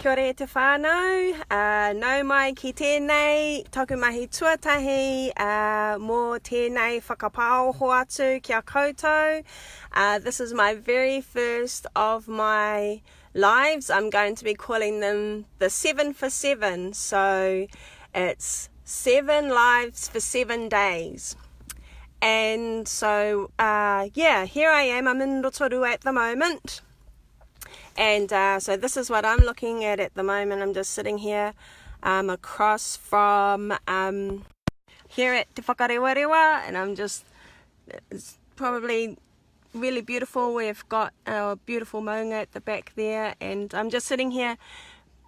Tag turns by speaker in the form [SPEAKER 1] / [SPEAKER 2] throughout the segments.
[SPEAKER 1] Kia ora e te whānau, nau mai ki tēnei, toku mahi tuatahi, mō tēnei whakapāoho atu kia koutou. This is my very first of my lives. I'm going to be calling them the 7 for 7. So it's 7 lives for 7 days. And so, here I am. I'm in Rotorua at the moment. And so this is what I'm looking at the moment. I'm just sitting here across from here at Te Whakarewarewa, and it's probably really beautiful. We've got our beautiful maunga at the back there, and I'm just sitting here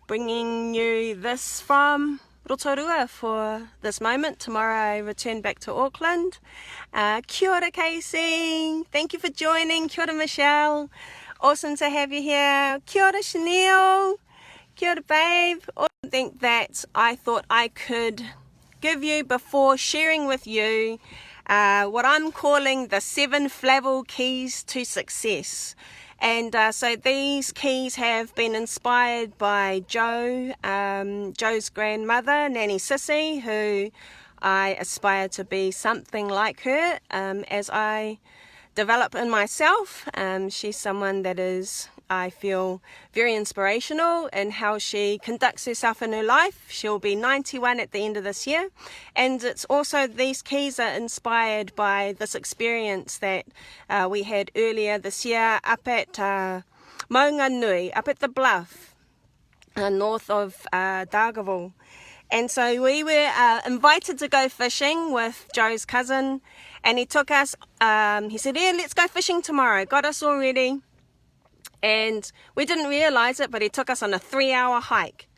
[SPEAKER 1] bringing you this from Rotorua for this moment. Tomorrow I return back to Auckland. Kia ora Casey, thank you for joining. Kia ora Michelle. Awesome to have you here. Kia ora Chanel. Kia ora babe. Something that I thought I could give you before sharing with you what I'm calling the 7 Flavell keys to success. And so these keys have been inspired by Joe's grandmother, Nanny Sissy, who I aspire to be something like her as I develop in myself. She's someone that is, I feel, very inspirational in how she conducts herself in her life. She'll be 91 at the end of this year. And it's also, these keys are inspired by this experience that we had earlier this year up at Maunga Nui, up at the bluff, north of Dargaville. And so we were invited to go fishing with Joe's cousin, and he took us, he said, yeah, let's go fishing tomorrow. Got us all ready. And we didn't realize it, but he took us on a 3-hour hike.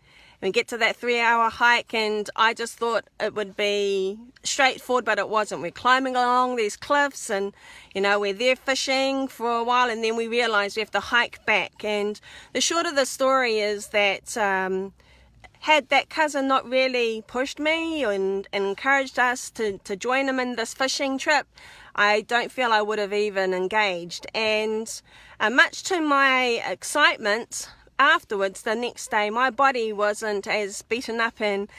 [SPEAKER 1] And we get to that 3-hour hike, and I just thought it would be straightforward, but it wasn't. We're climbing along these cliffs, and, you know, we're there fishing for a while, and then we realize we have to hike back. And the short of the story is that had that cousin not really pushed me and encouraged us to join him in this fishing trip, I don't feel I would have even engaged. And much to my excitement, afterwards, the next day, my body wasn't as beaten up and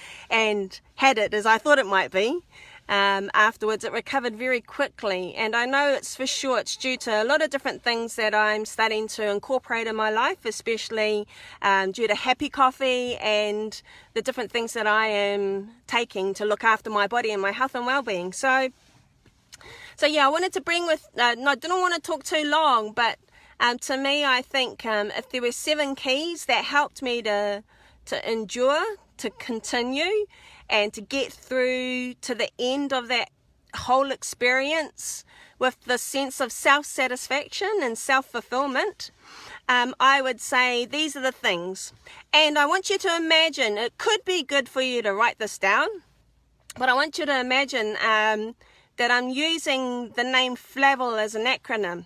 [SPEAKER 1] had it as I thought it might be. Afterwards, it recovered very quickly, and I know it's for sure it's due to a lot of different things that I'm starting to incorporate in my life, especially due to happy coffee and the different things that I am taking to look after my body and my health and well-being. So yeah, I wanted to bring with, I didn't want to talk too long, but to me, I think if there were 7 keys that helped me to endure, to continue, and to get through to the end of that whole experience with the sense of self-satisfaction and self-fulfillment, I would say these are the things. And I want you to imagine, it could be good for you to write this down, but I want you to imagine that I'm using the name Flavell as an acronym.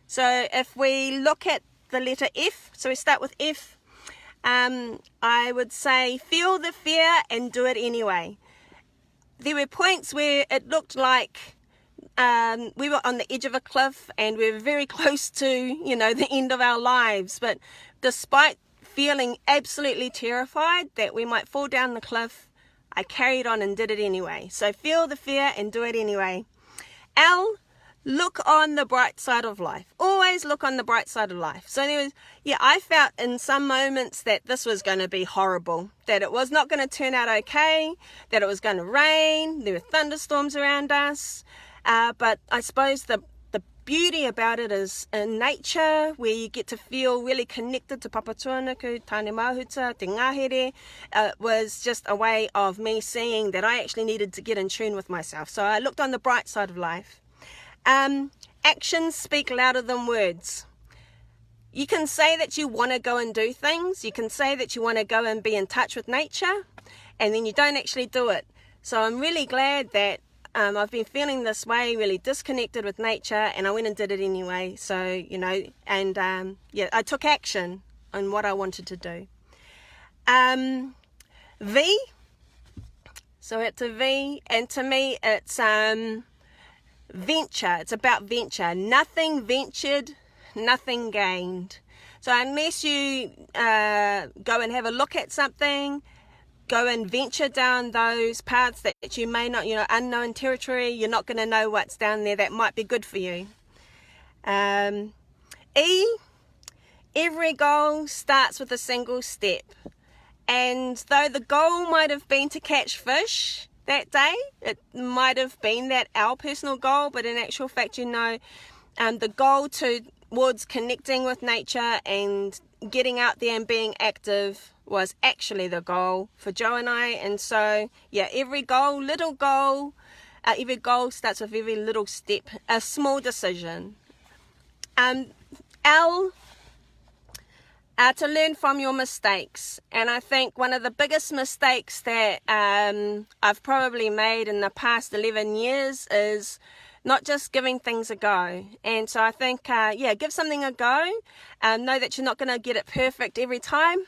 [SPEAKER 1] So if we look at the letter F, so we start with F, I would say feel the fear and do it anyway. There were points where it looked like we were on the edge of a cliff and we were very close to, you know, the end of our lives. But despite feeling absolutely terrified that we might fall down the cliff, I carried on and did it anyway. So feel the fear and do it anyway. L, look on the bright side of life. Always look on the bright side of life. So there was, I felt in some moments that this was going to be horrible, that it was not going to turn out okay, that it was going to rain, there were thunderstorms around us. But I suppose the beauty about it is in nature, where you get to feel really connected to Papatuanuku, Tāne Mahuta, Te Ngahere. Was just a way of me seeing that I actually needed to get in tune with myself. So I looked on the bright side of life. Actions speak louder than words. You can say that you want to go and do things. You can say that you want to go and be in touch with nature, and then you don't actually do it. So I'm really glad that I've been feeling this way, really disconnected with nature, and I went and did it anyway. So, you know, and I took action on what I wanted to do. V. So it's a V, and to me it's venture. It's about venture. Nothing ventured, nothing gained. So unless you go and have a look at something, go and venture down those paths that you may not, unknown territory, you're not going to know what's down there that might be good for you. Every goal starts with a single step. And though the goal might have been to catch fish that day, it might have been our personal goal, but in actual fact, the goal towards connecting with nature and getting out there and being active was actually the goal for Joe and I. And so, yeah, every goal starts with every little step, a small decision. To learn from your mistakes. And I think one of the biggest mistakes that I've probably made in the past 11 years is not just giving things a go. And so I think, give something a go. Know that you're not going to get it perfect every time.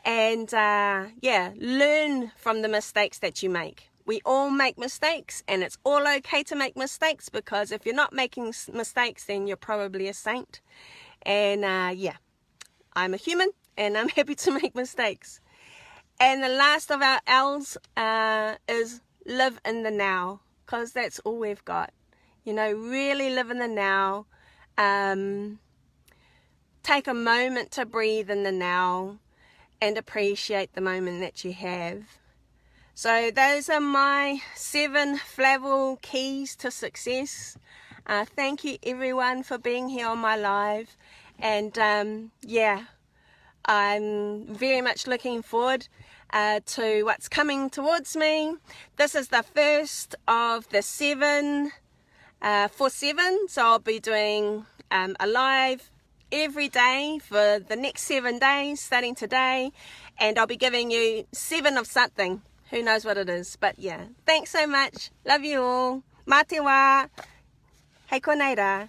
[SPEAKER 1] And learn from the mistakes that you make. We all make mistakes, and it's all okay to make mistakes, because if you're not making mistakes, then you're probably a saint. And I'm a human, and I'm happy to make mistakes. And the last of our L's is live in the now, because that's all we've got. Really live in the now. Take a moment to breathe in the now and appreciate the moment that you have. So those are my 7 Flavell keys to success. Thank you everyone for being here on my live. And I'm very much looking forward to what's coming towards me. This is the first of the 7 for 7. So I'll be doing a live every day for the next 7 days, starting today. And I'll be giving you 7 of something. Who knows what it is. But yeah, thanks so much. Love you all. Mā te wā. Hei koneira.